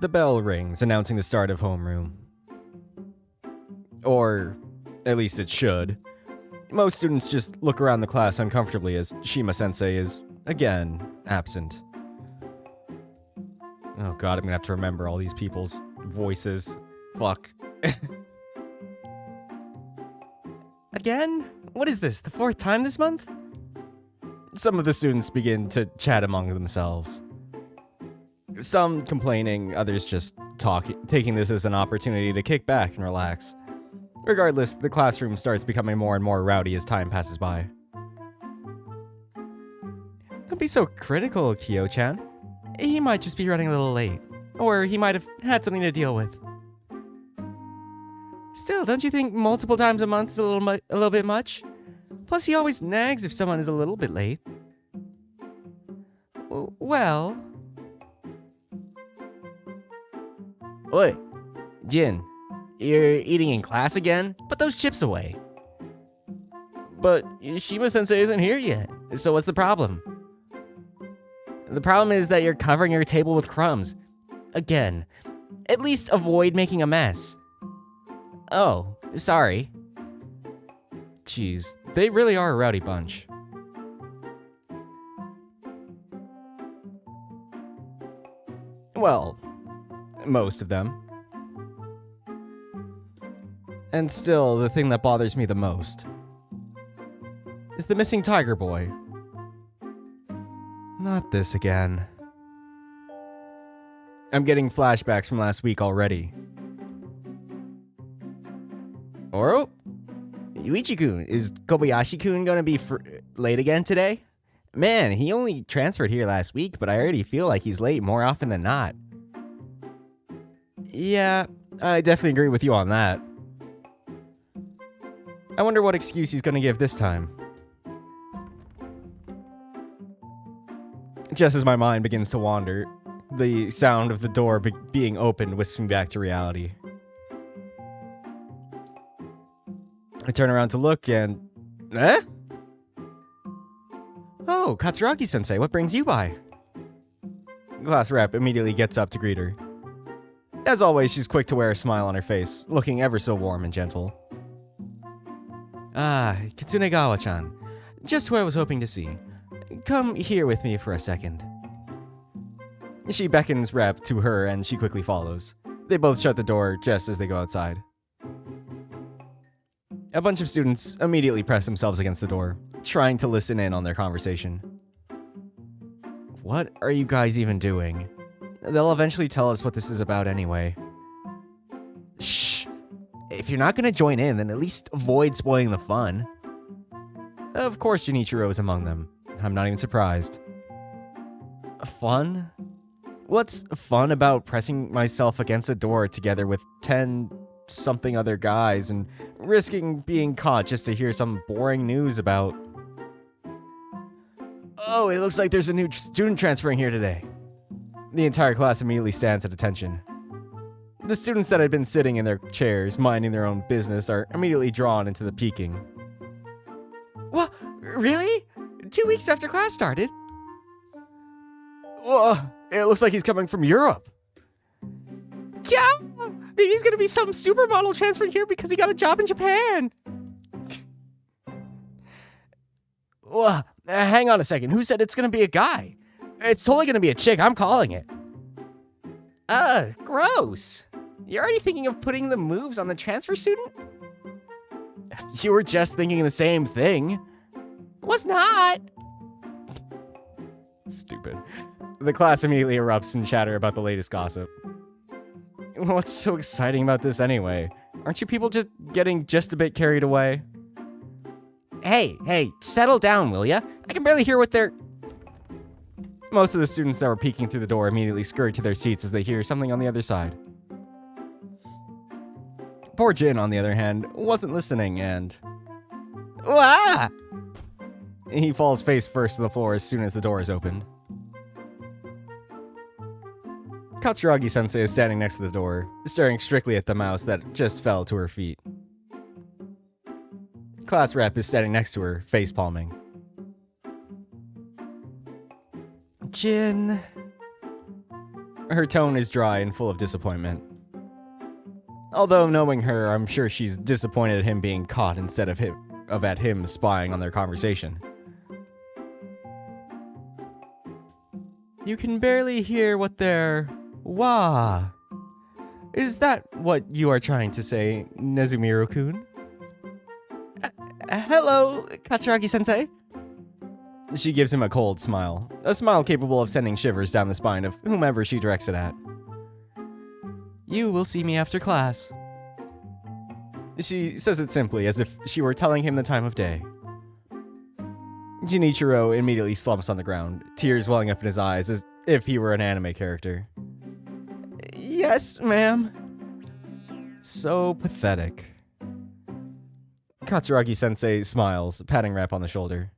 The bell rings, announcing the start of homeroom. Or, at least it should. Most students just look around the class uncomfortably as Shima-sensei is, again, absent. Oh god, I'm gonna have to remember all these people's voices. Fuck. Again? What is this, the 4th time this month? Some of the students begin to chat among themselves. Some complaining, others just taking this as an opportunity to kick back and relax. Regardless, the classroom starts becoming more and more rowdy as time passes by. Don't be so critical, Kyo-chan. He might just be running a little late. Or he might have had something to deal with. Still, don't you think multiple times a month is a little bit much? Plus, he always nags if someone is a little bit late. Well... Oi, Jin. You're eating in class again? Put those chips away. But Shima-sensei isn't here yet, so what's the problem? The problem is that you're covering your table with crumbs. Again. At least avoid making a mess. Oh, sorry. Jeez, they really are a rowdy bunch. Well, most of them. And still, the thing that bothers me the most is the missing tiger boy. Not this again. I'm getting flashbacks from last week already. Oro? Yuichi-kun, is Kobayashi-kun gonna be late again today? Man, he only transferred here last week, but I already feel like he's late more often than not. Yeah, I definitely agree with you on that. I wonder what excuse he's gonna give this time. Just as my mind begins to wander, the sound of the door being opened whisks me back to reality. I turn around to look and... Eh? Oh, Katsuragi-sensei, what brings you by? Class rep immediately gets up to greet her. As always, she's quick to wear a smile on her face, looking ever so warm and gentle. Ah, Kitsunegawa-chan. Just who I was hoping to see. Come here with me for a second. She beckons Rep to her and she quickly follows. They both shut the door just as they go outside. A bunch of students immediately press themselves against the door, trying to listen in on their conversation. What are you guys even doing? They'll eventually tell us what this is about anyway. Shh! If you're not gonna join in, then at least avoid spoiling the fun. Of course Junichiro is among them. I'm not even surprised. Fun? What's fun about pressing myself against a door together with 10-something other guys and risking being caught just to hear some boring news about... Oh, it looks like there's a new student transferring here today. The entire class immediately stands at attention. The students that had been sitting in their chairs, minding their own business, are immediately drawn into the peeking. What? Really? 2 weeks after class started? Whoa, it looks like he's coming from Europe. Yeah, maybe he's gonna be some supermodel transferring here because he got a job in Japan. Whoa, hang on a second. Who said it's gonna be a guy? It's totally gonna be a chick. I'm calling it. Gross. You're already thinking of putting the moves on the transfer student? You were just thinking the same thing. Was not. Stupid. The class immediately erupts in chatter about the latest gossip. What's so exciting about this anyway? Aren't you people just getting just a bit carried away? Hey, settle down, will ya? I can barely hear what they're... Most of the students that were peeking through the door immediately scurry to their seats as they hear something on the other side. Poor Jin, on the other hand, wasn't listening and... Wah! He falls face first to the floor as soon as the door is opened. Katsuragi-sensei is standing next to the door, staring strictly at the mouse that just fell to her feet. Class rep is standing next to her, face-palming. Jin... Her tone is dry and full of disappointment. Although knowing her, I'm sure she's disappointed at him being caught instead of at him spying on their conversation. You can barely hear what they're... Wah! Is that what you are trying to say, Nezumiro-kun? Hello, Katsuragi-sensei? She gives him a cold smile, a smile capable of sending shivers down the spine of whomever she directs it at. You will see me after class. She says it simply, as if she were telling him the time of day. Junichiro immediately slumps on the ground, tears welling up in his eyes as if he were an anime character. Yes, ma'am. So pathetic. Katsuragi-sensei smiles, patting Rep on the shoulder.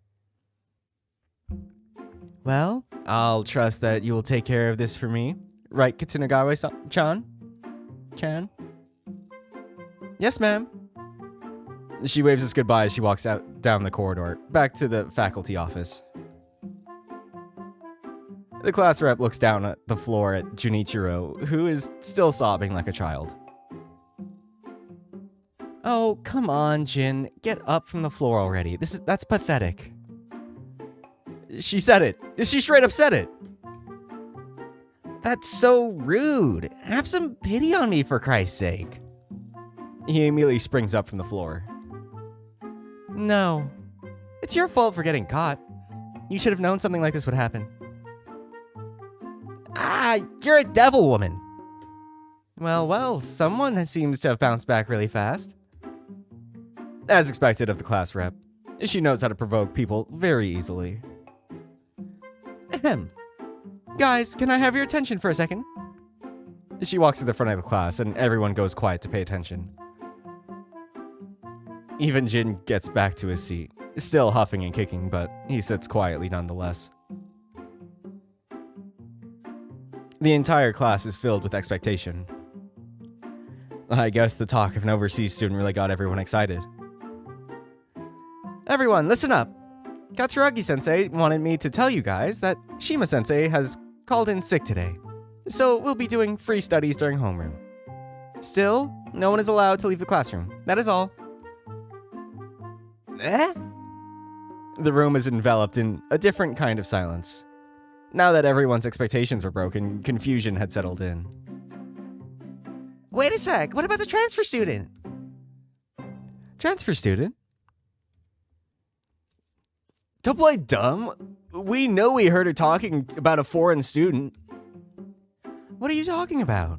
Well, I'll trust that you will take care of this for me. Right, Katsunagawa-chan? Chan? Yes, ma'am. She waves us goodbye as she walks out down the corridor, back to the faculty office. The class rep looks down at the floor at Junichiro, who is still sobbing like a child. Oh, come on, Jin. Get up from the floor already. That's pathetic. She said it. She straight up said it. That's so rude. Have some pity on me, for Christ's sake. He immediately springs up from the floor. No. It's your fault for getting caught. You should have known something like this would happen. Ah, you're a devil woman. Well, someone seems to have bounced back really fast. As expected of the class rep, she knows how to provoke people very easily. Ahem. Guys, can I have your attention for a second? She walks to the front of the class, and everyone goes quiet to pay attention. Even Jin gets back to his seat, still huffing and kicking, but he sits quietly nonetheless. The entire class is filled with expectation. I guess the talk of an overseas student really got everyone excited. Everyone, listen up. Katsuragi-sensei wanted me to tell you guys that Shima-sensei has called in sick today, so we'll be doing free studies during homeroom. Still, no one is allowed to leave the classroom. That is all. Eh? The room is enveloped in a different kind of silence. Now that everyone's expectations were broken, confusion had settled in. Wait a sec, what about the transfer student? Transfer student? Don't play dumb. We know we heard her talking about a foreign student. What are you talking about?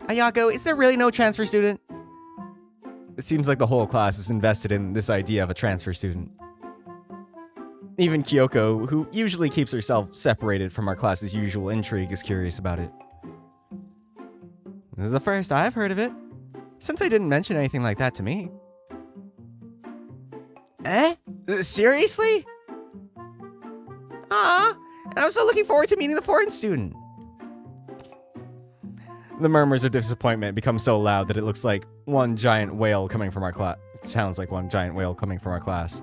Ayako, is there really no transfer student? It seems like the whole class is invested in this idea of a transfer student. Even Kyoko, who usually keeps herself separated from our class's usual intrigue, is curious about it. This is the first I've heard of it, since I didn't mention anything like that to me. Eh? Seriously? And I was so looking forward to meeting the foreign student. The murmurs of disappointment become so loud that it looks like one giant whale coming from our class. It sounds like one giant whale coming from our class.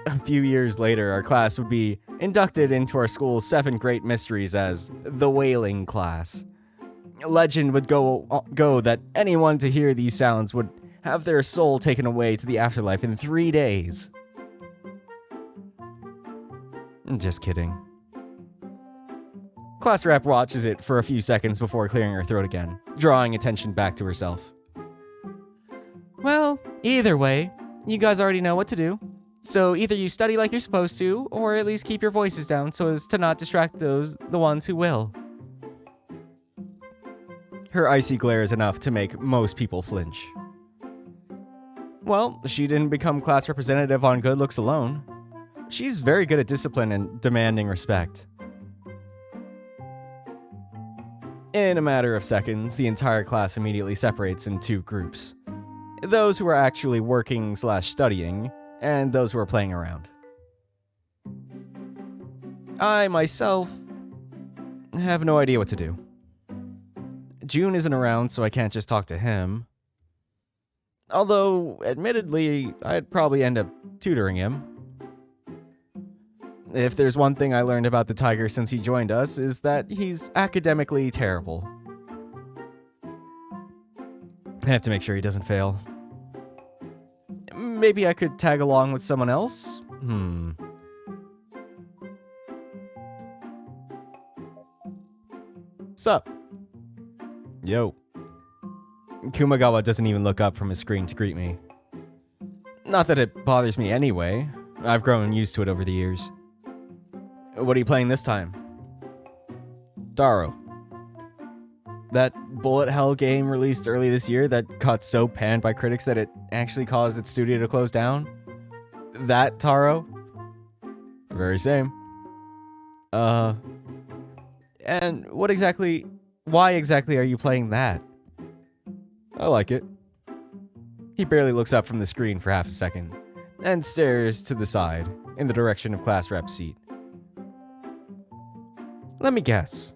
A few years later, our class would be inducted into our school's 7 great mysteries as the whaling class. Legend would go that anyone to hear these sounds would have their soul taken away to the afterlife in 3 days. Just kidding. Class rep watches it for a few seconds before clearing her throat again, drawing attention back to herself. Well, either way, you guys already know what to do. So either you study like you're supposed to, or at least keep your voices down so as to not distract the ones who will. Her icy glare is enough to make most people flinch. Well, she didn't become class representative on good looks alone. She's very good at discipline and demanding respect. In a matter of seconds, the entire class immediately separates in 2 groups. Those who are actually working/studying, and those who are playing around. I, myself, have no idea what to do. June isn't around, so I can't just talk to him. Although, admittedly, I'd probably end up tutoring him. If there's one thing I learned about the tiger since he joined us, is that he's academically terrible. I have to make sure he doesn't fail. Maybe I could tag along with someone else? Sup? Yo. Kumagawa doesn't even look up from his screen to greet me. Not that it bothers me anyway. I've grown used to it over the years. What are you playing this time? Taro. That bullet hell game released early this year that got so panned by critics that it actually caused its studio to close down? That Taro? Very same. And why exactly are you playing that? I like it. He barely looks up from the screen for half a second, and stares to the side, in the direction of class rep's seat. Let me guess.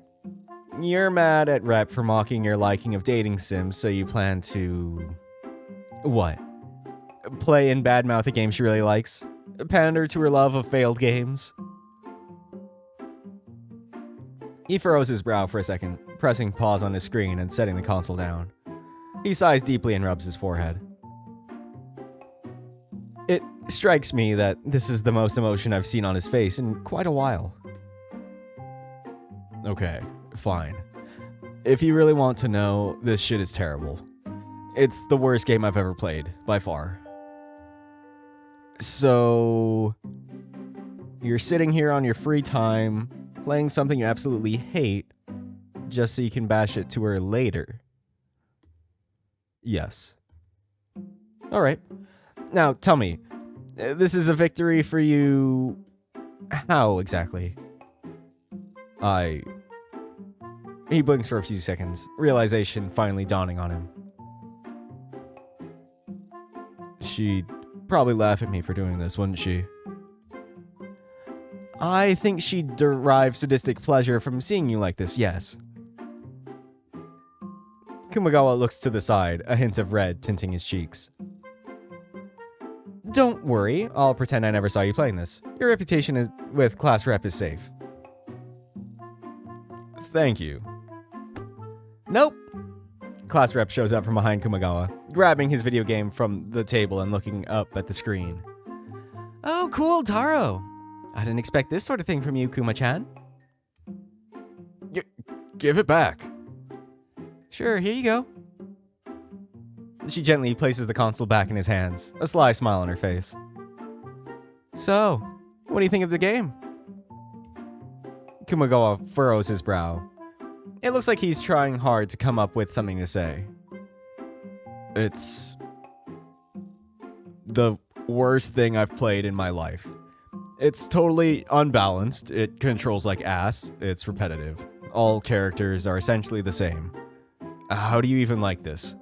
You're mad at Rep for mocking your liking of dating sims, so you plan to... what? Play and badmouth a game she really likes? Pander to her love of failed games? He furrows his brow for a second, pressing pause on his screen and setting the console down. He sighs deeply and rubs his forehead. It strikes me that this is the most emotion I've seen on his face in quite a while. Okay, fine. If you really want to know, this shit is terrible. It's the worst game I've ever played, by far. So... you're sitting here on your free time, playing something you absolutely hate, just so you can bash it to her later. Yes. Alright. Now, tell me, this is a victory for you... how exactly? He blinks for a few seconds, realization finally dawning on him. She'd probably laugh at me for doing this, wouldn't she? I think she'd derive sadistic pleasure from seeing you like this, yes. Kumagawa looks to the side, a hint of red tinting his cheeks. Don't worry, I'll pretend I never saw you playing this. Your reputation with class rep is safe. Thank you. Nope. Class rep shows up from behind Kumagawa, grabbing his video game from the table and looking up at the screen. Oh, cool, Taro. I didn't expect this sort of thing from you, Kuma-chan. Give it back. Sure, here you go. She gently places the console back in his hands, a sly smile on her face. So, what do you think of the game? Kumagawa furrows his brow. It looks like he's trying hard to come up with something to say. It's the worst thing I've played in my life. It's totally unbalanced, it controls like ass, it's repetitive. All characters are essentially the same. How do you even like this?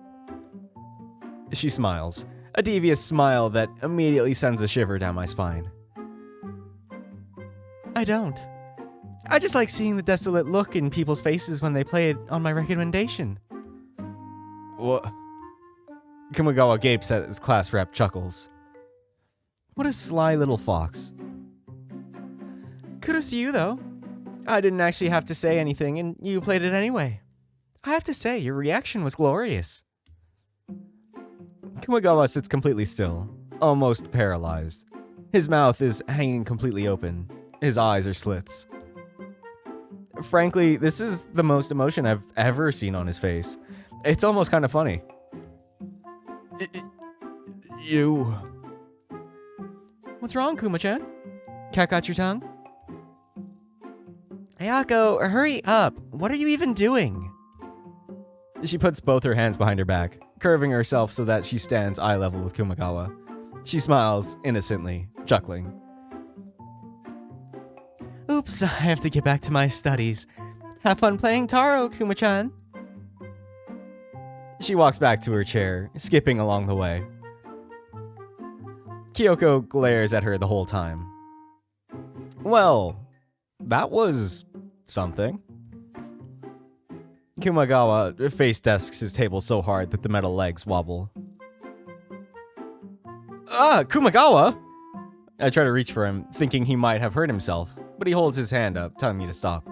She smiles, a devious smile that immediately sends a shiver down my spine. I don't. I just like seeing the desolate look in people's faces when they play it on my recommendation. What? Kumagawa gapes at his class rep chuckles. What a sly little fox. Kudos to you, though. I didn't actually have to say anything, and you played it anyway. I have to say, your reaction was glorious. Kumagawa sits completely still, almost paralyzed. His mouth is hanging completely open. His eyes are slits. Frankly, this is the most emotion I've ever seen on his face. It's almost kind of funny. You... What's wrong, Kuma-chan? Cat got your tongue? Ayako, hurry up. What are you even doing? She puts both her hands behind her back, curving herself so that she stands eye level with Kumagawa. She smiles innocently, chuckling. Oops, I have to get back to my studies. Have fun playing Taro, Kuma-chan. She walks back to her chair, skipping along the way. Kyoko glares at her the whole time. Well, that was something. Kumagawa face desks his table so hard that the metal legs wobble. Kumagawa! I try to reach for him, thinking he might have hurt himself, but he holds his hand up, telling me to stop.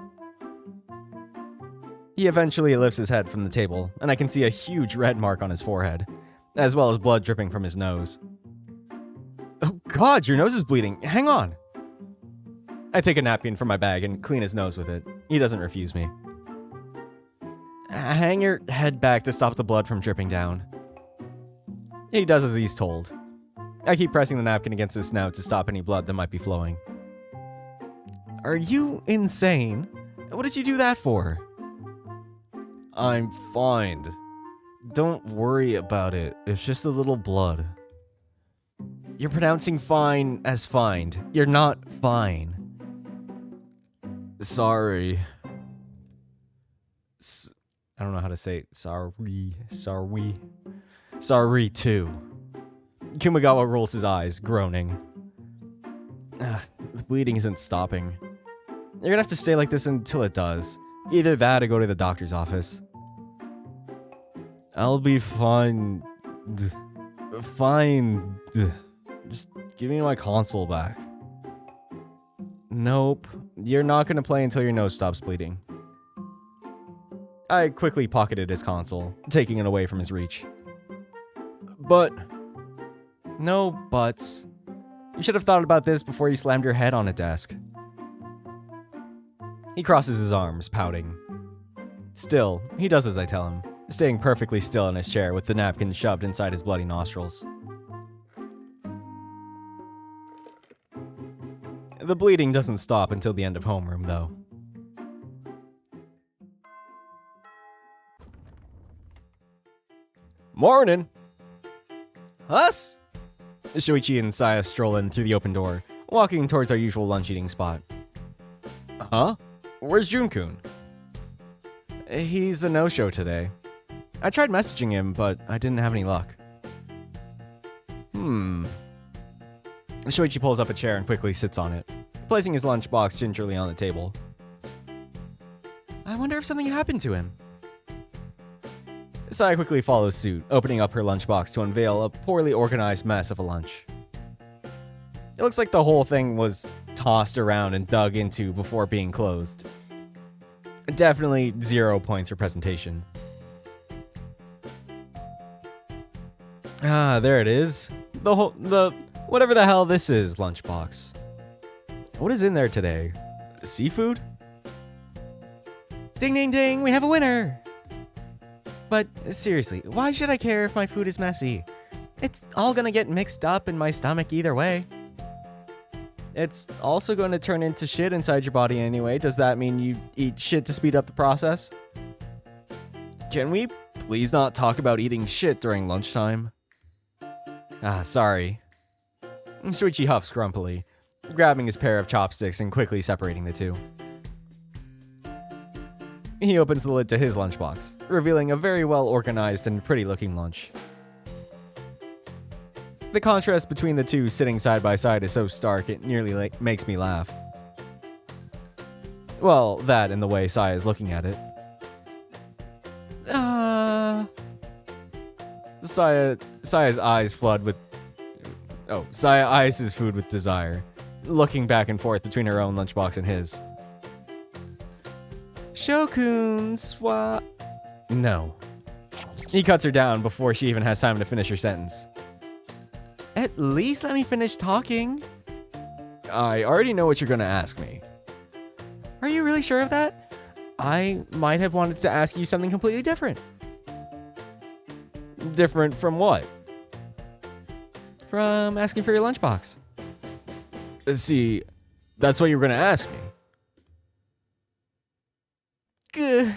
He eventually lifts his head from the table, and I can see a huge red mark on his forehead, as well as blood dripping from his nose. Oh God, your nose is bleeding. Hang on. I take a napkin from my bag and clean his nose with it. He doesn't refuse me. Hang your head back to stop the blood from dripping down. He does as he's told. I keep pressing the napkin against his snout to stop any blood that might be flowing. Are you insane? What did you do that for? I'm fine. Don't worry about it. It's just a little blood. You're pronouncing fine as find. You're not fine. Sorry. I don't know how to say it. Sorry too. Kumagawa rolls his eyes, groaning. The bleeding isn't stopping. You're gonna have to stay like this until it does. Either that or go to the doctor's office. I'll be fine. Fine. Just give me my console back. Nope. You're not gonna play until your nose stops bleeding. I quickly pocketed his console, taking it away from his reach. But... No buts. You should have thought about this before you slammed your head on a desk. He crosses his arms, pouting. Still, he does as I tell him, staying perfectly still in his chair with the napkin shoved inside his bloody nostrils. The bleeding doesn't stop until the end of homeroom, though. Morning! Us? Shuichi and Saya stroll in through the open door, walking towards our usual lunch-eating spot. Huh? Where's Jun-kun? He's a no-show today. I tried messaging him, but I didn't have any luck. Shuichi pulls up a chair and quickly sits on it, placing his lunchbox gingerly on the table. I wonder if something happened to him. Saya quickly follows suit, opening up her lunchbox to unveil a poorly organized mess of a lunch. It looks like the whole thing was tossed around and dug into before being closed. Definitely 0 points for presentation. Ah, there it is. Whatever the hell this is, lunchbox. What is in there today? Seafood? Ding ding ding, we have a winner! But seriously, why should I care if my food is messy? It's all gonna get mixed up in my stomach either way. It's also going to turn into shit inside your body anyway. Does that mean you eat shit to speed up the process? Can we please not talk about eating shit during lunchtime? Ah, sorry. Shuichi huffs grumpily, grabbing his pair of chopsticks and quickly separating the two. He opens the lid to his lunchbox, revealing a very well-organized and pretty-looking lunch. The contrast between the two sitting side by side is so stark it nearly makes me laugh. Well, that and the way Saya is looking at it. Saya's eyes flood with... Oh, Saya eyes his food with desire, looking back and forth between her own lunchbox and his. Shokun swa... No. He cuts her down before she even has time to finish her sentence. At least let me finish talking. I already know what you're gonna ask me. Are you really sure of that? I might have wanted to ask you something completely different. Different from what? From asking for your lunchbox. See, that's what you were gonna ask me. Gah.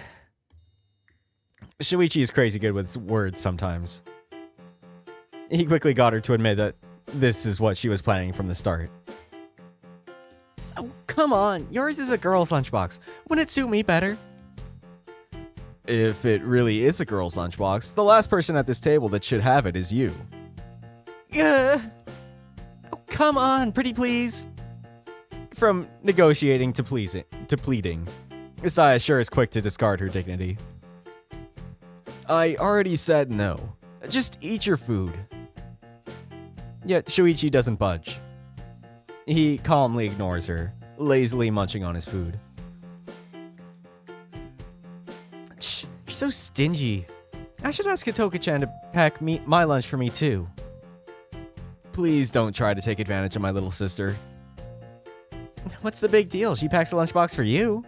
Shuichi is crazy good with words sometimes. He quickly got her to admit that this is what she was planning from the start. Oh, come on. Yours is a girl's lunchbox. Wouldn't it suit me better? If it really is a girl's lunchbox, the last person at this table that should have it is you. Oh, come on, pretty please. From negotiating to pleading, Saya sure is quick to discard her dignity. I already said no. Just eat your food. Yet Shuichi doesn't budge. He calmly ignores her, lazily munching on his food. Shh, you're so stingy. I should ask Hitoka-chan to pack my lunch for me too. Please don't try to take advantage of my little sister. What's the big deal? She packs a lunchbox for you.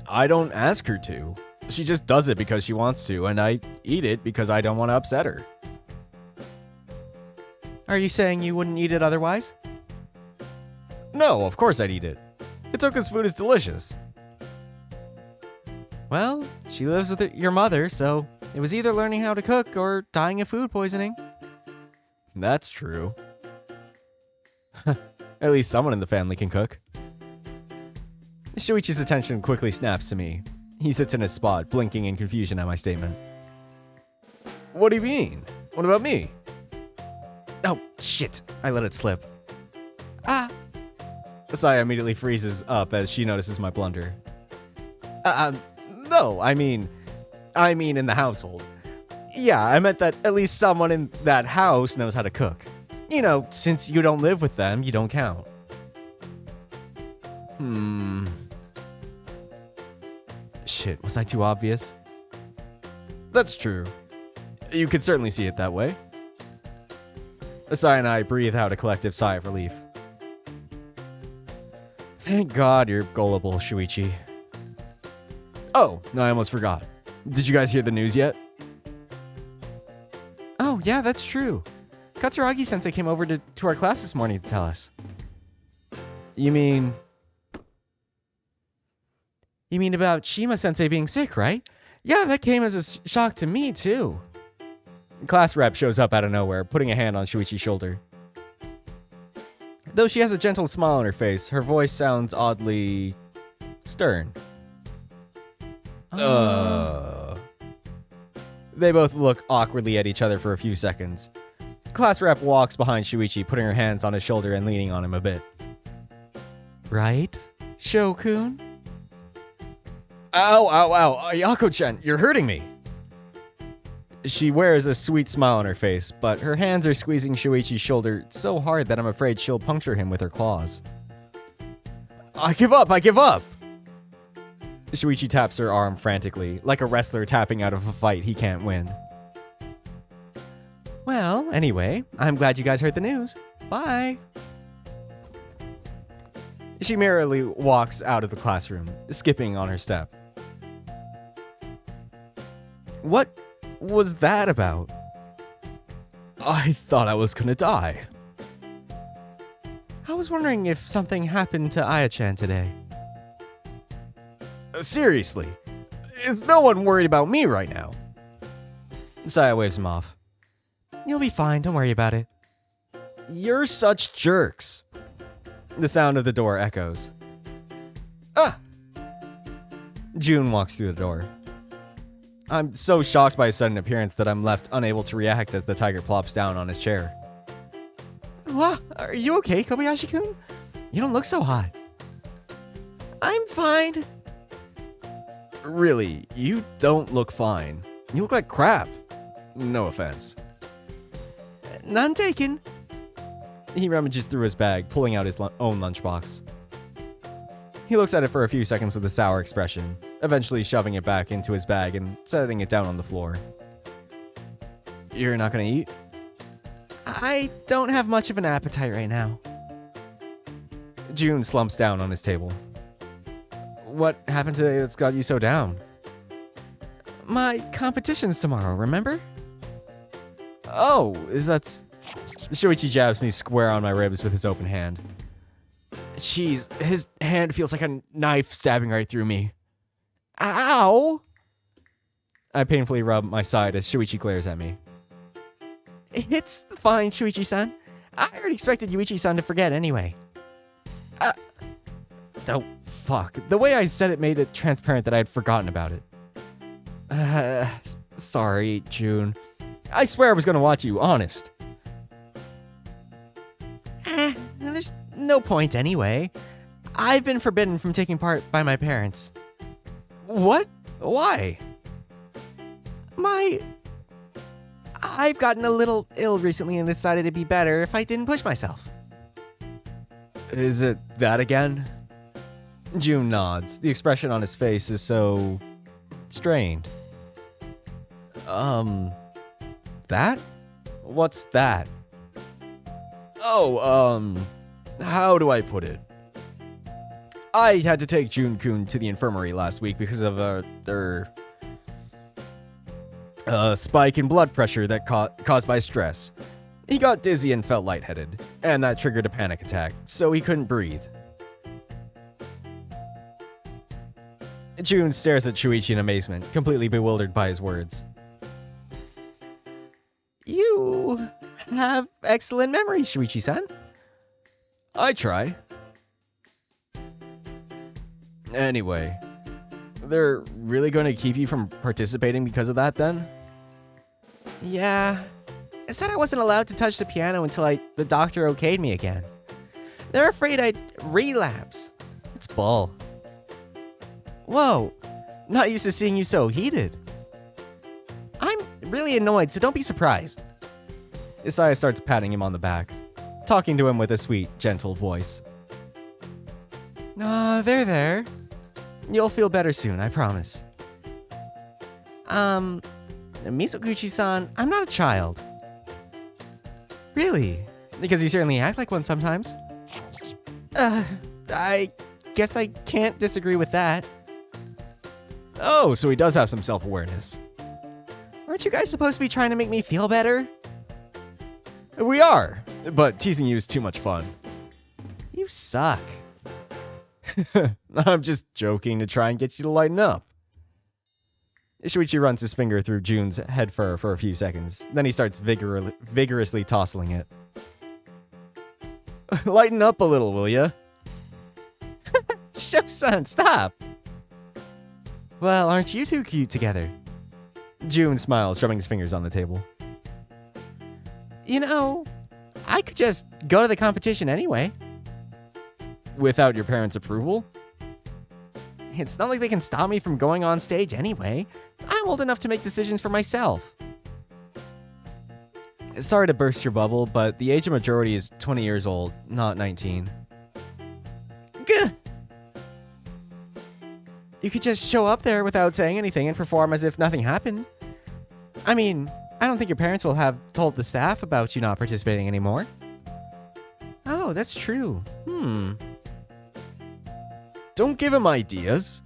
I don't ask her to. She just does it because she wants to, and I eat it because I don't want to upset her. Are you saying you wouldn't eat it otherwise? No, of course I'd eat it. Hitoka's food is delicious. Well, she lives with your mother, so it was either learning how to cook or dying of food poisoning. That's true. At least someone in the family can cook. Shuichi's attention quickly snaps to me. He sits in his spot, blinking in confusion at my statement. What do you mean? What about me? Oh, shit. I let it slip. Ah. Saya immediately freezes up as she notices my blunder. No, I mean in the household. Yeah, I meant that at least someone in that house knows how to cook. You know, since you don't live with them, you don't count. Shit, was I too obvious? That's true. You could certainly see it that way. Asai and I breathe out a collective sigh of relief. Thank God you're gullible, Shuichi. Oh, no, I almost forgot. Did you guys hear the news yet? Oh, yeah, that's true. Katsuragi-sensei came over to our class this morning to tell us. You mean about Shima-sensei being sick, right? Yeah, that came as a shock to me, too. Class rep shows up out of nowhere, putting a hand on Shuichi's shoulder. Though she has a gentle smile on her face, her voice sounds oddly stern. They both look awkwardly at each other for a few seconds. Class rep walks behind Shuichi, putting her hands on his shoulder and leaning on him a bit. Right, Shokun? Ow, Ayako-chan, you're hurting me. She wears a sweet smile on her face, but her hands are squeezing Shuichi's shoulder so hard that I'm afraid she'll puncture him with her claws. I give up! Shuichi taps her arm frantically, like a wrestler tapping out of a fight he can't win. Well, anyway, I'm glad you guys heard the news. Bye! She merrily walks out of the classroom, skipping on her step. What was that about? I thought I was gonna die. I was wondering if something happened to Aya-chan today. Seriously, is no one worried about me right now? Saya waves him off. You'll be fine, don't worry about it. You're such jerks. The sound of the door echoes. Ah! June walks through the door. I'm so shocked by his sudden appearance that I'm left unable to react as the tiger plops down on his chair. What? Are you okay, Kobayashi-kun? You don't look so hot. I'm fine. Really, you don't look fine. You look like crap. No offense. None taken. He rummages through his bag, pulling out his own lunchbox. He looks at it for a few seconds with a sour expression, eventually shoving it back into his bag and setting it down on the floor. You're not gonna eat? I don't have much of an appetite right now. June slumps down on his table. What happened today that's got you so down? My competition's tomorrow, remember? Oh, Shuichi jabs me square on my ribs with his open hand. Jeez, his hand feels like a knife stabbing right through me. Ow! I painfully rub my side as Shuichi glares at me. It's fine, Shuichi-san. I already expected Yuichi-san to forget anyway. Oh, fuck. The way I said it made it transparent that I had forgotten about it. Sorry, June. I swear I was gonna watch you, honest. There's no point anyway. I've been forbidden from taking part by my parents. What? Why? I've gotten a little ill recently and decided it'd be better if I didn't push myself. Is it that again? June nods. The expression on his face is so strained. That? What's that? Oh, how do I put it? I had to take Jun-kun to the infirmary last week because of their spike in blood pressure that caused by stress. He got dizzy and felt lightheaded, and that triggered a panic attack, so he couldn't breathe. Jun stares at Shuichi in amazement, completely bewildered by his words. You have excellent memories, Shuichi-san. I try. Anyway, they're really going to keep you from participating because of that then? Yeah. I said I wasn't allowed to touch the piano until the doctor okayed me again. They're afraid I'd relapse. It's bull. Whoa, not used to seeing you so heated. I'm really annoyed, so don't be surprised. Isaiah starts patting him on the back, talking to him with a sweet, gentle voice. There. You'll feel better soon, I promise. Mizoguchi-san, I'm not a child. Really? Because you certainly act like one sometimes. I guess I can't disagree with that. Oh, so he does have some self-awareness. Aren't you guys supposed to be trying to make me feel better? We are, but teasing you is too much fun. You suck. I'm just joking to try and get you to lighten up. Shuichi runs his finger through Jun's head fur for a few seconds. Then he starts vigorously tousling it. Lighten up a little, will ya? Sho-san, stop! Well, aren't you two cute together? Jun smiles, drumming his fingers on the table. You know, I could just go to the competition anyway. Without your parents' approval? It's not like they can stop me from going on stage anyway. I'm old enough to make decisions for myself. Sorry to burst your bubble, but the age of majority is 20 years old, not 19. Gah! You could just show up there without saying anything and perform as if nothing happened. I mean, I don't think your parents will have told the staff about you not participating anymore. Oh, that's true. Don't give him ideas.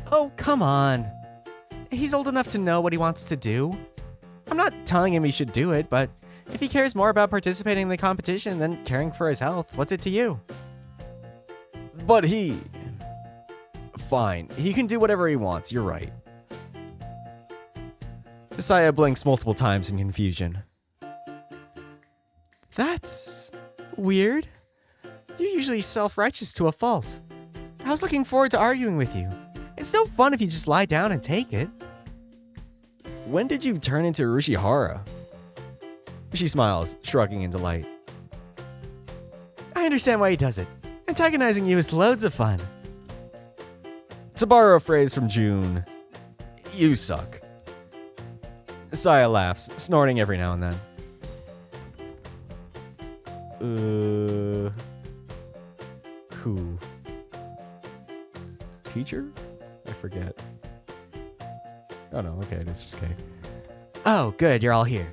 Oh, come on. He's old enough to know what he wants to do. I'm not telling him he should do it, but if he cares more about participating in the competition than caring for his health, what's it to you? But he... Fine, he can do whatever he wants, you're right. Saya blinks multiple times in confusion. That's... weird. You're usually self-righteous to a fault. I was looking forward to arguing with you. It's no fun if you just lie down and take it. When did you turn into Urushihara? She smiles, shrugging in delight. I understand why he does it. Antagonizing you is loads of fun. To borrow a phrase from Jun, you suck. Saya laughs, snorting every now and then. Who? Teacher? I forget. Oh no, okay, it's just Kei. Oh, good, you're all here.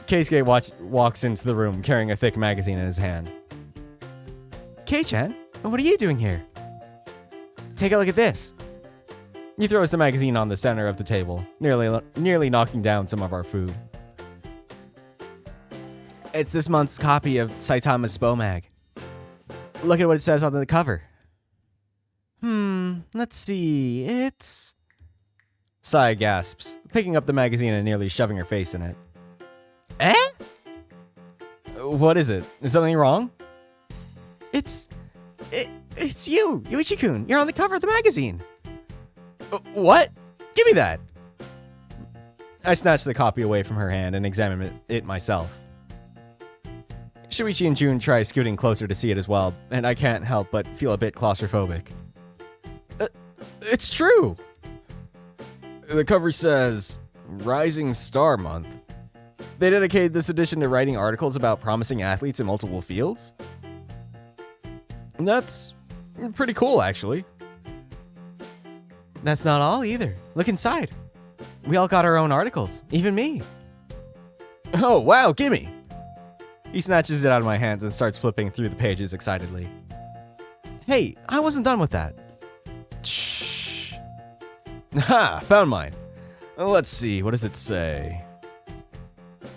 Keisuke walks into the room carrying a thick magazine in his hand. Kei-chan, what are you doing here? Take a look at this. He throws the magazine on the center of the table, nearly knocking down some of our food. It's this month's copy of Saitama's Spomag. Look at what it says on the cover. Let's see, it's... Saya gasps, picking up the magazine and nearly shoving her face in it. Eh? What is it? Is something wrong? It's you, Yuichi-kun. You're on the cover of the magazine. What? Give me that. I snatched the copy away from her hand and examined it myself. Shuichi and Jun try scooting closer to see it as well, and I can't help but feel a bit claustrophobic. It's true. The cover says, Rising Star Month. They dedicated this edition to writing articles about promising athletes in multiple fields. And that's pretty cool, actually. That's not all either. Look inside. We all got our own articles, even me. Oh, wow, gimme. He snatches it out of my hands and starts flipping through the pages excitedly. Hey, I wasn't done with that. Shh. Ha, found mine. Let's see, what does it say?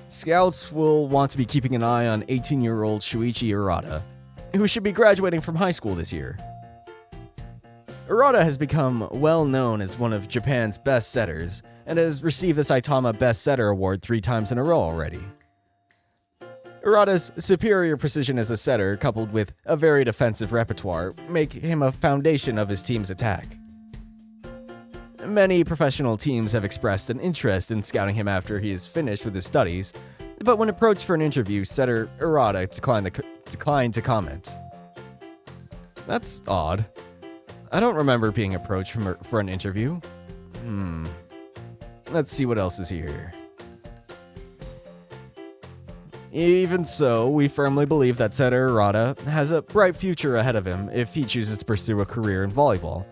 Scouts will want to be keeping an eye on 18-year-old Shuichi Urata, who should be graduating from high school this year. Urata has become well known as one of Japan's best setters, and has received the Saitama Best Setter Award 3 times in a row already. Urata's superior precision as a setter, coupled with a varied offensive repertoire, make him a foundation of his team's attack. Many professional teams have expressed an interest in scouting him after he is finished with his studies, but when approached for an interview, setter Urata declined to comment. That's odd. I don't remember being approached for an interview. Let's see what else is here. Even so, we firmly believe that setter Urata has a bright future ahead of him if he chooses to pursue a career in volleyball.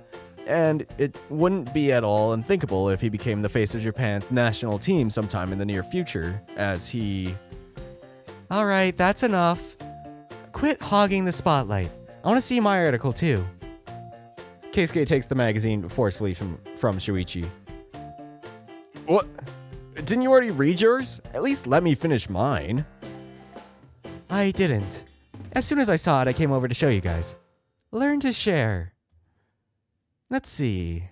And it wouldn't be at all unthinkable if he became the face of Japan's national team sometime in the near future, as he... Alright, that's enough. Quit hogging the spotlight. I want to see my article too. Keisuke takes the magazine forcefully from Shuichi. What? Didn't you already read yours? At least let me finish mine. I didn't. As soon as I saw it, I came over to show you guys. Learn to share. Let's see.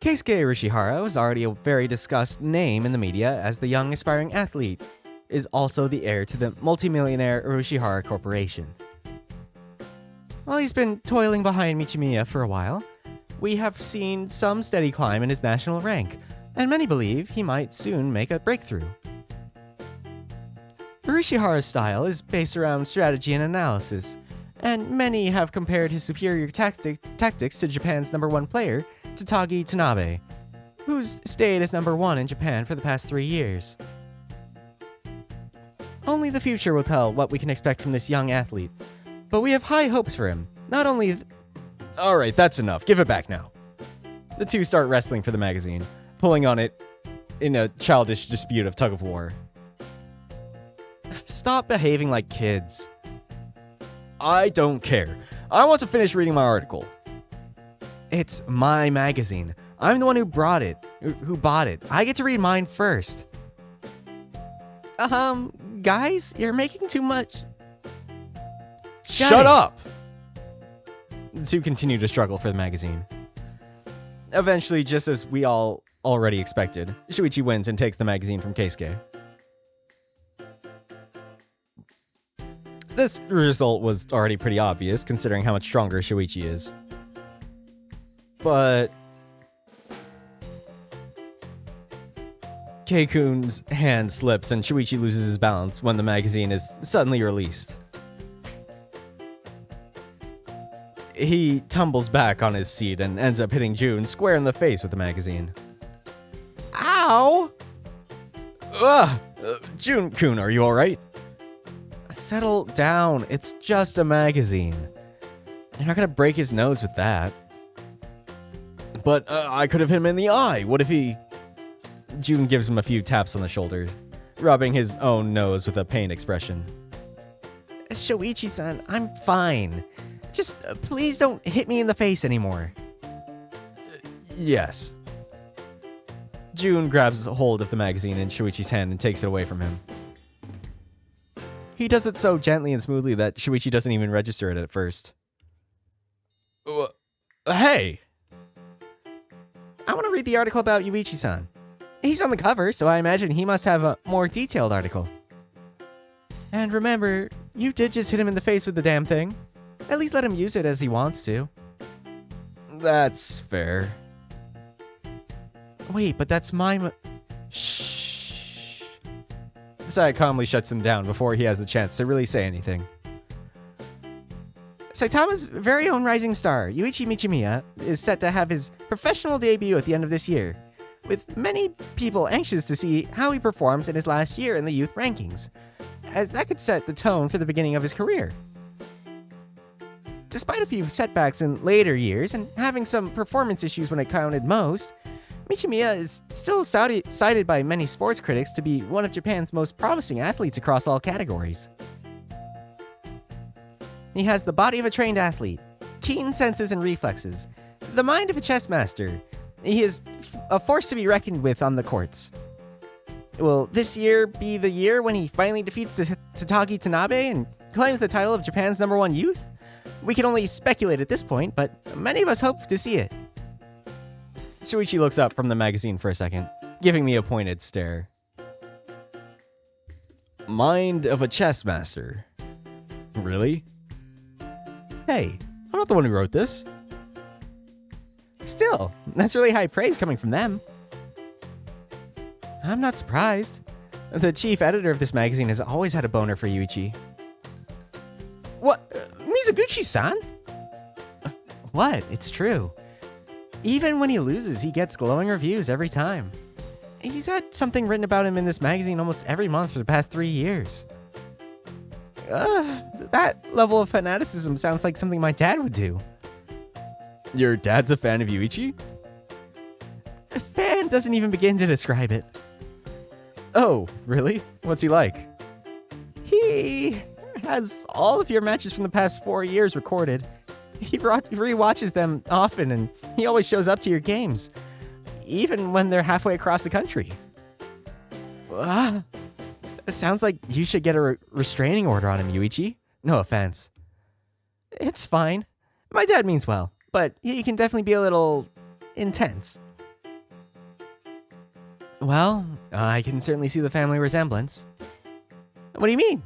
Keisuke Urashihara was already a very discussed name in the media as the young aspiring athlete, is also the heir to the multimillionaire Urashihara Corporation. While he's been toiling behind Michimiya for a while, we have seen some steady climb in his national rank, and many believe he might soon make a breakthrough. Urashihara's style is based around strategy and analysis, and many have compared his superior tactics to Japan's #1 player, Tatagi Tanabe, who's stayed as #1 in Japan for the past 3 years. Only the future will tell what we can expect from this young athlete, but we have high hopes for him. Not only... Alright, that's enough. Give it back now. The two start wrestling for the magazine, pulling on it in a childish dispute of tug-of-war. Stop behaving like kids. I don't care. I want to finish reading my article. It's my magazine. I'm the one who bought it. I get to read mine first. Guys, you're making too much. Shut up! The two continue to struggle for the magazine. Eventually, just as we all already expected, Shuichi wins and takes the magazine from Keisuke. This result was already pretty obvious, considering how much stronger Shuichi is. But... Keikun's hand slips and Shuichi loses his balance when the magazine is suddenly released. He tumbles back on his seat and ends up hitting Jun square in the face with the magazine. Ow! Ugh! Jun-kun, are you alright? Settle down, it's just a magazine. You're not gonna break his nose with that. But I could have hit him in the eye, what if he... Jun gives him a few taps on the shoulder, rubbing his own nose with a pained expression. Shuichi-san, I'm fine. Just please don't hit me in the face anymore. Yes. Jun grabs hold of the magazine in Shuichi's hand and takes it away from him. He does it so gently and smoothly that Shuichi doesn't even register it at first. Hey! I want to read the article about Yuichi-san. He's on the cover, so I imagine he must have a more detailed article. And remember, you did just hit him in the face with the damn thing. At least let him use it as he wants to. That's fair. Wait, but that's my... Shh. Sai calmly shuts him down before he has the chance to really say anything. Saitama's very own rising star, Yuichi Michimiya, is set to have his professional debut at the end of this year. with many people anxious to see how he performs in his last year in the youth rankings, as that could set the tone for the beginning of his career. Despite a few setbacks in later years and having some performance issues when it counted most, Michimiya is still cited by many sports critics to be one of Japan's most promising athletes across all categories. He has the body of a trained athlete, keen senses and reflexes, the mind of a chess master. He is a force to be reckoned with on the courts. Will this year be the year when he finally defeats Tatagi Tanabe and claims the title of Japan's #1 youth? We can only speculate at this point, but many of us hope to see it. Shuichi looks up from the magazine for a second, giving me a pointed stare. Mind of a chess master. Really? Hey, I'm not the one who wrote this. Still, that's really high praise coming from them. I'm not surprised. The chief editor of this magazine has always had a boner for Yuichi. What? Mizuguchi-san? What? It's true. Even when he loses, he gets glowing reviews every time. He's had something written about him in this magazine almost every month for the past 3 years. That level of fanaticism sounds like something my dad would do. Your dad's a fan of Yuichi? A fan doesn't even begin to describe it. Oh, really? What's he like? He has all of your matches from the past 4 years recorded. He re-watches them often, and he always shows up to your games, even when they're halfway across the country. It sounds like you should get a restraining order on him, Yuichi. No offense. It's fine. My dad means well, but he can definitely be a little intense. Well, I can certainly see the family resemblance. What do you mean?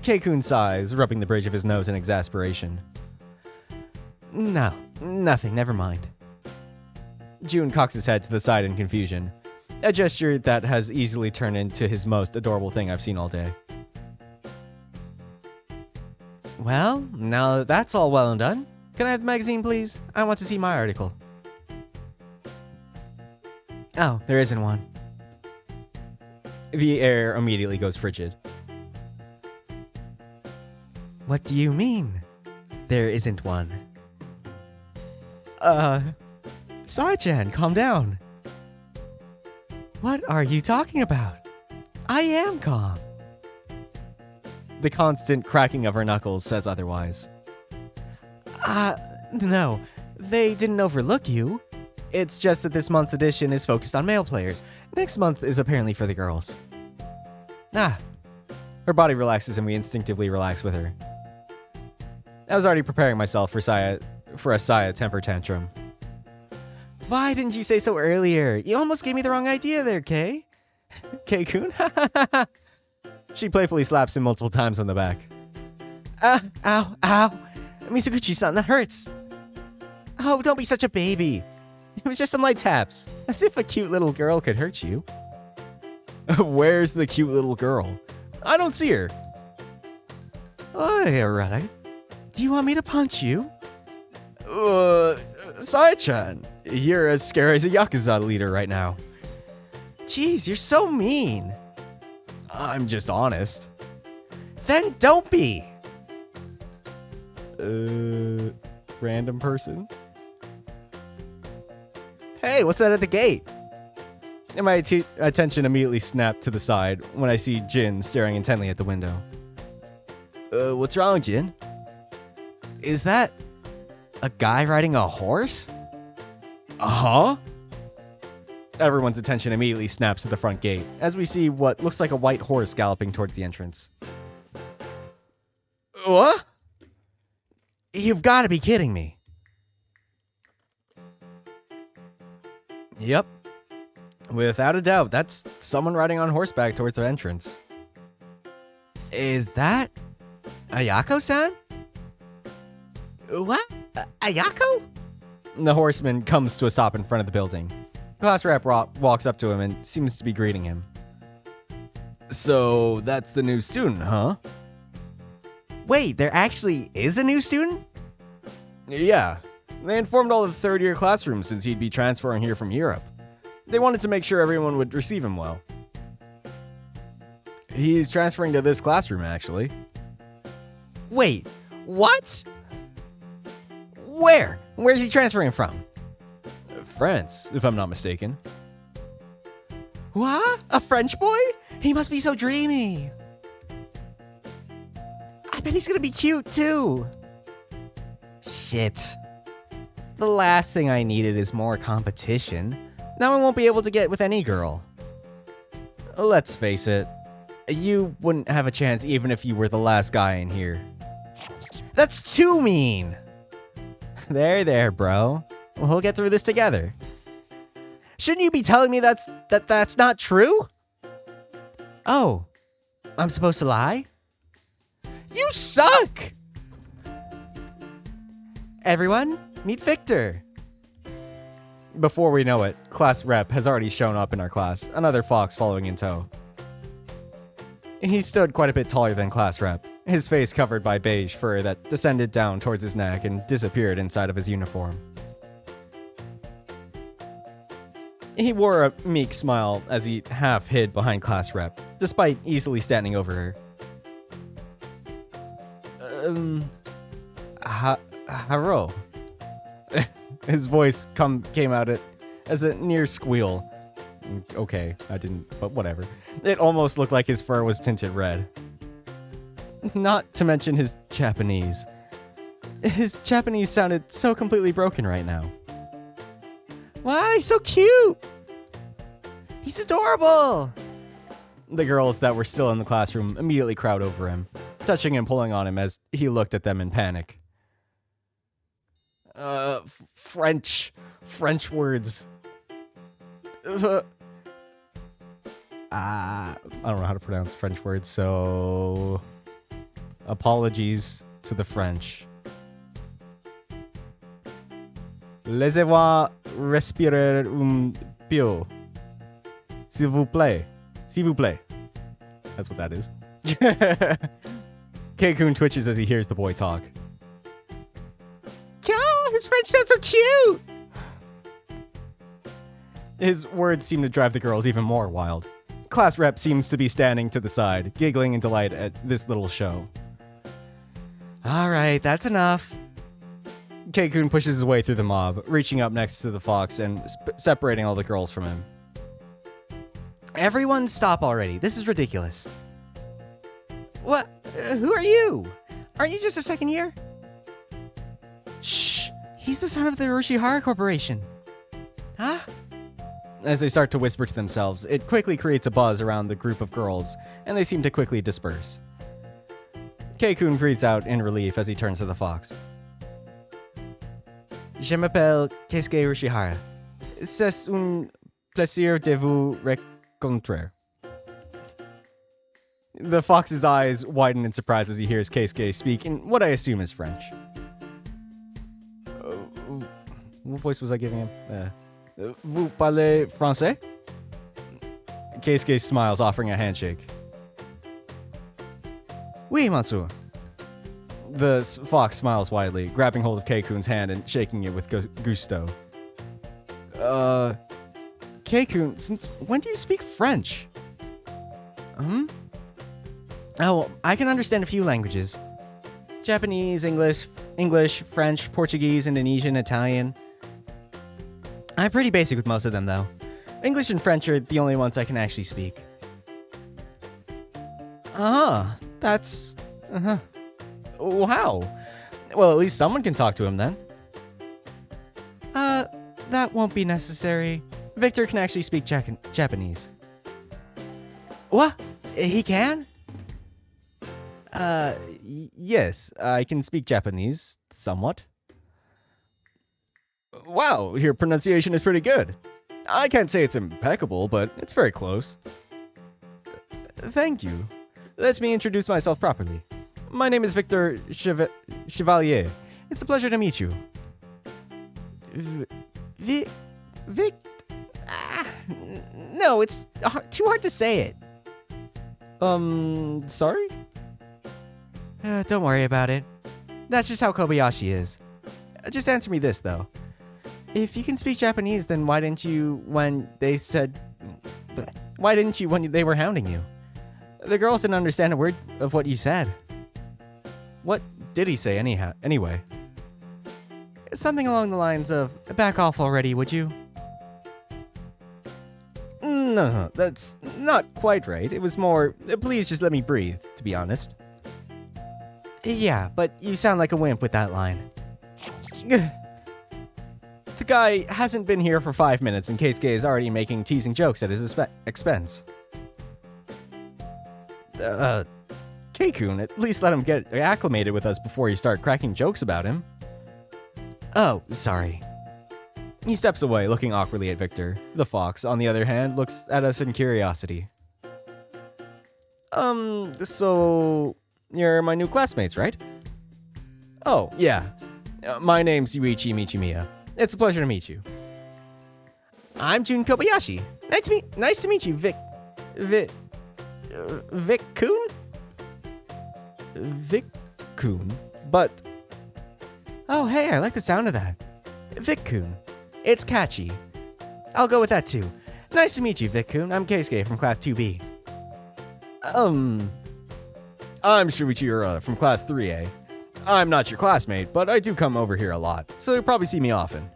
Keikun sighs, rubbing the bridge of his nose in exasperation. No, nothing, never mind. Jun cocks his head to the side in confusion, a gesture that has easily turned into his most adorable thing I've seen all day. Well, now that that's all well and done, can I have the magazine, please? I want to see my article. Oh, there isn't one. The air immediately goes frigid. What do you mean, there isn't one? Sai-chan, calm down. What are you talking about? I am calm. The constant cracking of her knuckles says otherwise. No, they didn't overlook you. It's just that this month's edition is focused on male players. Next month is apparently for the girls. Her body relaxes and we instinctively relax with her. I was already preparing myself for a Saya temper tantrum. Why didn't you say so earlier? You almost gave me the wrong idea there, Kei. Kei-kun? She playfully slaps him multiple times on the back. Ow. Mizuguchi-san, that hurts. Oh, don't be such a baby. It was just some light taps. As if a cute little girl could hurt you. Where's the cute little girl? I don't see her. Alright. Do you want me to punch you? Sai-chan, you're as scary as a Yakuza leader right now. Jeez, you're so mean. I'm just honest. Then don't be. Random person? Hey, what's that at the gate? And my attention immediately snapped to the side when I see Jin staring intently at the window. What's wrong, Jin? Is that a guy riding a horse? Uh-huh. Everyone's attention immediately snaps to the front gate as we see what looks like a white horse galloping towards the entrance. What? You've got to be kidding me. Yep. Without a doubt, that's someone riding on horseback towards the entrance. Is that Ayako-san? What? Ayako? The horseman comes to a stop in front of the building. Class rep walks up to him and seems to be greeting him. So, that's the new student, huh? Wait, there actually is a new student? Yeah. They informed all of the third-year classrooms since he'd be transferring here from Europe. They wanted to make sure everyone would receive him well. He's transferring to this classroom, actually. Wait, what? Where? Where's he transferring from? France, if I'm not mistaken. What? A French boy? He must be so dreamy. I bet he's gonna be cute too. Shit. The last thing I needed is more competition. Now I won't be able to get with any girl. Let's face it, you wouldn't have a chance even if you were the last guy in here. That's too mean. There, bro. We'll get through this together. Shouldn't you be telling me that's not true? Oh, I'm supposed to lie? You suck! Everyone, meet Victor. Before we know it, class rep has already shown up in our class, another fox following in tow. He stood quite a bit taller than class rep, his face covered by beige fur that descended down towards his neck and disappeared inside of his uniform. He wore a meek smile as he half hid behind class rep, despite easily standing over her. Haro. His voice came out as a near squeal. Okay, I didn't, but whatever. It almost looked like his fur was tinted red. Not to mention his Japanese. His Japanese sounded so completely broken right now. Why, he's so cute! He's adorable! The girls that were still in the classroom immediately crowd over him, touching and pulling on him as he looked at them in panic. French words. I don't know how to pronounce French words, so apologies to the French. Laissez-moi respirer un peu. S'il vous plaît. S'il vous plaît. That's what that is. K-Kun twitches as he hears the boy talk. Oh, his French sounds so cute! His words seem to drive the girls even more wild. Class rep seems to be standing to the side, giggling in delight at this little show. Alright, that's enough. K-Kun pushes his way through the mob, reaching up next to the fox and separating all the girls from him. Everyone stop already. This is ridiculous. What? Who are you? Aren't you just a second year? Shh. He's the son of the Urushihara Corporation. Huh? As they start to whisper to themselves, it quickly creates a buzz around the group of girls, and they seem to quickly disperse. K-Kun breathes out in relief as he turns to the fox. Je m'appelle Keisuke Urushihara. C'est un plaisir de vous rencontrer. The fox's eyes widen in surprise as he hears Keisuke speak in what I assume is French. What voice was I giving him? Vous parlez français? Keisuke smiles, offering a handshake. Oui, monsieur. The fox smiles widely, grabbing hold of K-Kun's hand and shaking it with gusto. K-Kun, since when do you speak French? Oh, I can understand a few languages. Japanese, English, French, Portuguese, Indonesian, Italian. I'm pretty basic with most of them, though. English and French are the only ones I can actually speak. That's... Wow. Well, at least someone can talk to him, then. That won't be necessary. Victor can actually speak Japanese. What? He can? Yes, I can speak Japanese, somewhat. Wow, your pronunciation is pretty good. I can't say it's impeccable, but it's very close. Thank you. Let me introduce myself properly. My name is Victor Chevalier. It's a pleasure to meet you. Vic... no, it's too hard to say it. Sorry? Don't worry about it. That's just how Kobayashi is. Just answer me this, though. If you can speak Japanese, then why didn't you when they said... Why didn't you when they were hounding you? The girls didn't understand a word of what you said. What did he say anyway? Something along the lines of, back off already, would you? No, that's not quite right. It was more, please just let me breathe, to be honest. Yeah, but you sound like a wimp with that line. The guy hasn't been here for 5 minutes and Keisuke is already making teasing jokes at his expense. Keikun, at least let him get acclimated with us before you start cracking jokes about him. Oh, sorry. He steps away, looking awkwardly at Victor. The fox, on the other hand, looks at us in curiosity. So... You're my new classmates, right? Oh, yeah. My name's Yuichi Michimiya. It's a pleasure to meet you. I'm Jun Kobayashi. Nice to meet you, Vic-kun? Vic-kun? But... Oh, hey, I like the sound of that. Vic-kun. It's catchy. I'll go with that, too. Nice to meet you, Vic-kun. I'm Keisuke from Class 2B. I'm Shuichi from Class 3A. I'm not your classmate, but I do come over here a lot, so you'll probably see me often.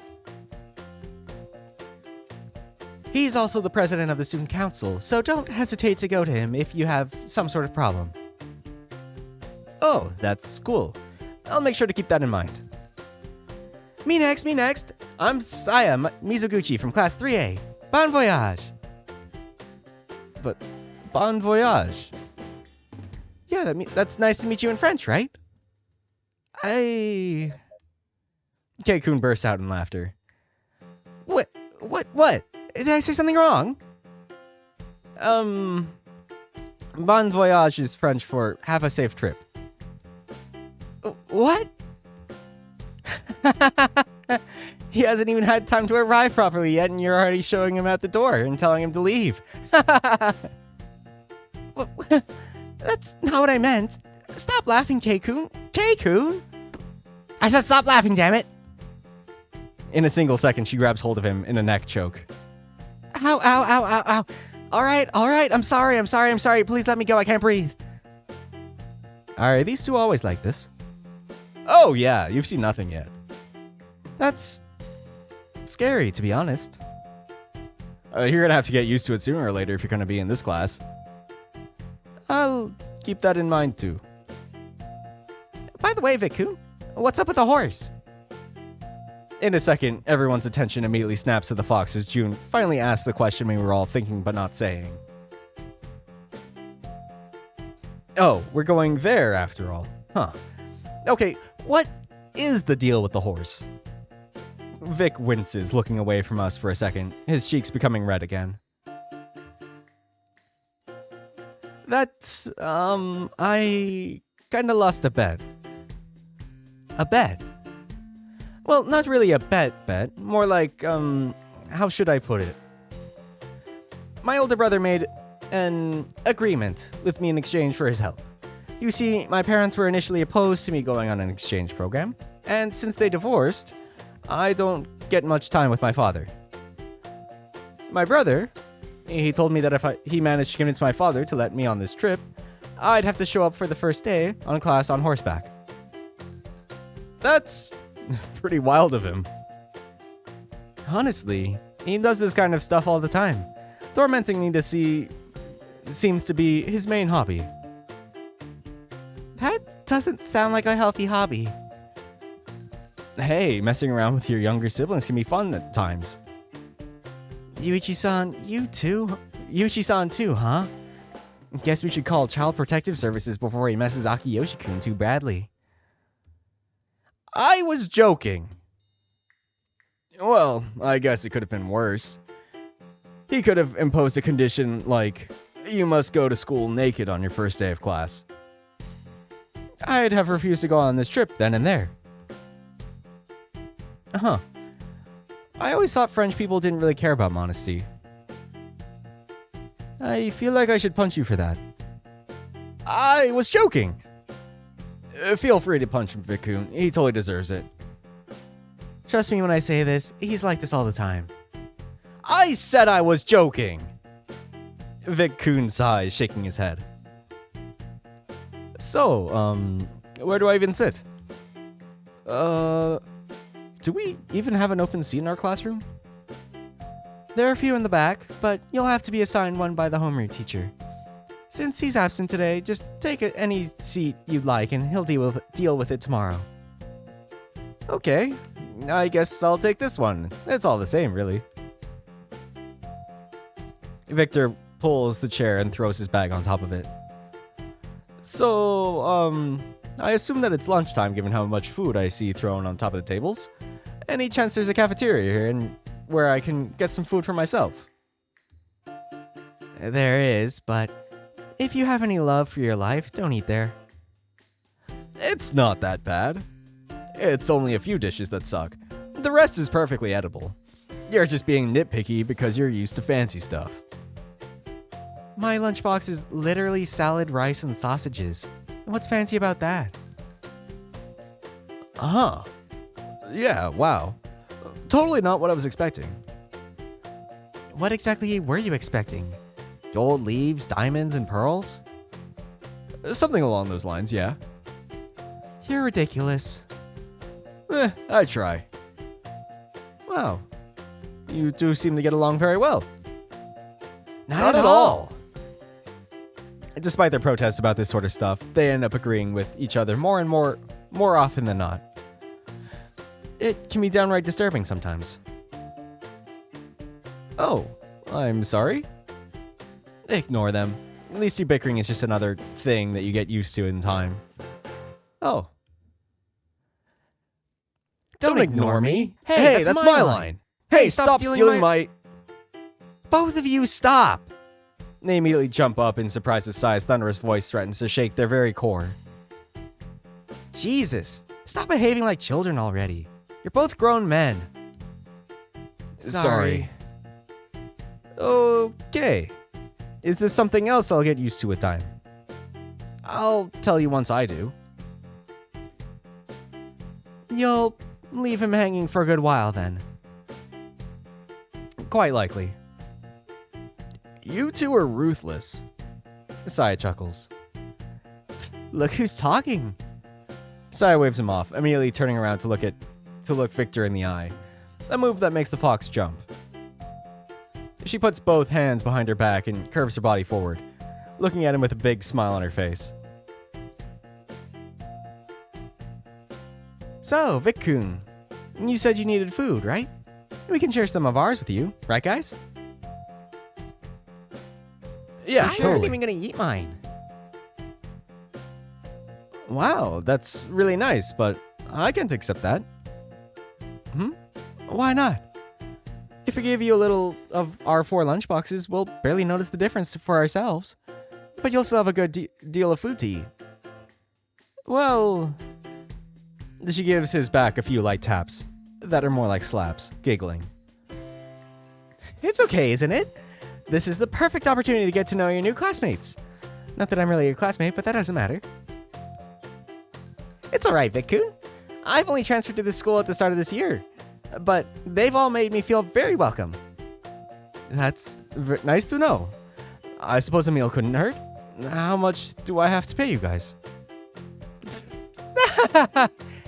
He's also the president of the student council, so don't hesitate to go to him if you have some sort of problem. Oh, that's cool. I'll make sure to keep that in mind. Me next. I'm Saya Mizuguchi from Class 3A. Bon voyage. But, bon voyage? Yeah, that's nice to meet you in French, right? Keikun bursts out in laughter. What? Did I say something wrong? Bon voyage is French for have a safe trip. What? He hasn't even had time to arrive properly yet, and you're already showing him out the door and telling him to leave. That's not what I meant. Stop laughing, Keikun. Keikun? I said stop laughing, damn it. In a single second, she grabs hold of him in a neck choke. Ow. All right. I'm sorry. Please let me go. I can't breathe. Are these two always like this? Oh, yeah. You've seen nothing yet. That's scary, to be honest. You're gonna have to get used to it sooner or later if you're gonna be in this class. I'll keep that in mind, too. By the way, Vic-kun, what's up with the horse? In a second, everyone's attention immediately snaps to the fox as Jun finally asks the question we were all thinking but not saying. Oh, we're going there after all. Huh. Okay, what is the deal with the horse? Vic winces, looking away from us for a second, his cheeks becoming red again. That's, I kinda lost a bet. A bet? Well, not really a bet, more like, how should I put it? My older brother made an agreement with me in exchange for his help. You see, my parents were initially opposed to me going on an exchange program, and since they divorced, I don't get much time with my father. My brother, he told me that if he managed to convince my father to let me on this trip, I'd have to show up for the first day on class on horseback. That's pretty wild of him. Honestly, he does this kind of stuff all the time. Tormenting me to see seems to be his main hobby. That doesn't sound like a healthy hobby. Hey, messing around with your younger siblings can be fun at times. Yuichi-san, Yuichi-san too, huh? Guess we should call Child Protective Services before he messes Akiyoshi-kun too badly. I was joking. Well, I guess it could have been worse. He could have imposed a condition like, you must go to school naked on your first day of class. I'd have refused to go on this trip then and there. Huh. I always thought French people didn't really care about modesty. I feel like I should punch you for that. I was joking. Feel free to punch him, Vic-kun. He totally deserves it. Trust me when I say this, he's like this all the time. I said I was joking! Vic-kun sighs, shaking his head. So, where do I even sit? Do we even have an open seat in our classroom? There are a few in the back, but you'll have to be assigned one by the homeroom teacher. Since he's absent today, just take any seat you'd like and he'll deal with it tomorrow. Okay, I guess I'll take this one. It's all the same, really. Victor pulls the chair and throws his bag on top of it. So, I assume that it's lunchtime given how much food I see thrown on top of the tables. Any chance there's a cafeteria here and where I can get some food for myself? There is, but if you have any love for your life, don't eat there. It's not that bad. It's only a few dishes that suck. The rest is perfectly edible. You're just being nitpicky because you're used to fancy stuff. My lunchbox is literally salad, rice, and sausages. What's fancy about that? Uh-huh. Yeah, wow. Totally not what I was expecting. What exactly were you expecting? Gold leaves, diamonds, and pearls? Something along those lines, yeah. You're ridiculous. I try. Wow. You two seem to get along very well. Not at all. Despite their protests about this sort of stuff, they end up agreeing with each other more often than not. It can be downright disturbing sometimes. Oh, I'm sorry? Ignore them. At least your bickering is just another thing that you get used to in time. Oh. Don't ignore me. Hey, that's my line. Hey, stop stealing my... Both of you stop! They immediately jump up in surprise as Sai's thunderous voice threatens to shake their very core. Jesus, stop behaving like children already. You're both grown men. Sorry. Okay. Is this something else I'll get used to with time? I'll tell you once I do. You'll leave him hanging for a good while then. Quite likely. You two are ruthless. Saya chuckles. Look who's talking. Saya waves him off, immediately turning around to look Victor in the eye. A move that makes the fox jump. She puts both hands behind her back and curves her body forward, looking at him with a big smile on her face. So, Vic-kun, you said you needed food, right? We can share some of ours with you, right guys? Yeah, I wasn't even gonna eat mine. Wow, that's really nice, but I can't accept that. Why not? If we give you a little of our 4 lunchboxes, we'll barely notice the difference for ourselves. But you'll still have a good deal of food to eat. Well... She gives his back a few light taps that are more like slaps, giggling. It's okay, isn't it? This is the perfect opportunity to get to know your new classmates. Not that I'm really a classmate, but that doesn't matter. It's alright, Vic-kun. I've only transferred to this school at the start of this year, but they've all made me feel very welcome. That's nice to know. I suppose a meal couldn't hurt. How much do I have to pay you guys?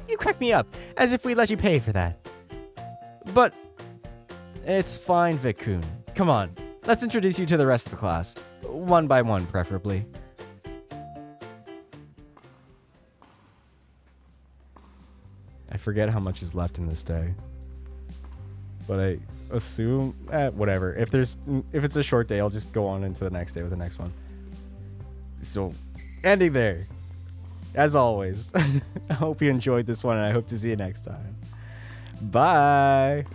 You crack me up, as if we let you pay for that. But it's fine, Vic-kun. Come on, let's introduce you to the rest of the class. One by one, preferably. I forget how much is left in this day. But I assume, whatever. If it's a short day, I'll just go on into the next day with the next one. So, ending there. As always, I hope you enjoyed this one, and I hope to see you next time. Bye!